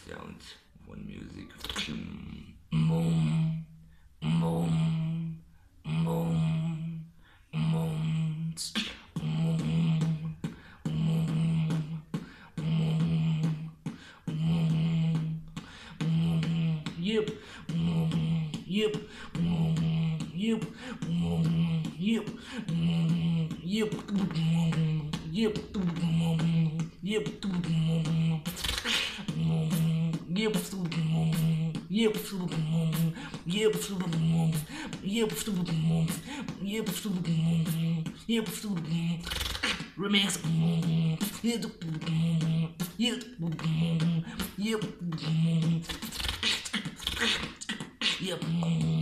sounds, one music. Boom, boom, boom, boom, boom, yep, yep, yep, yep, yep, yep, yep, remix. Yep.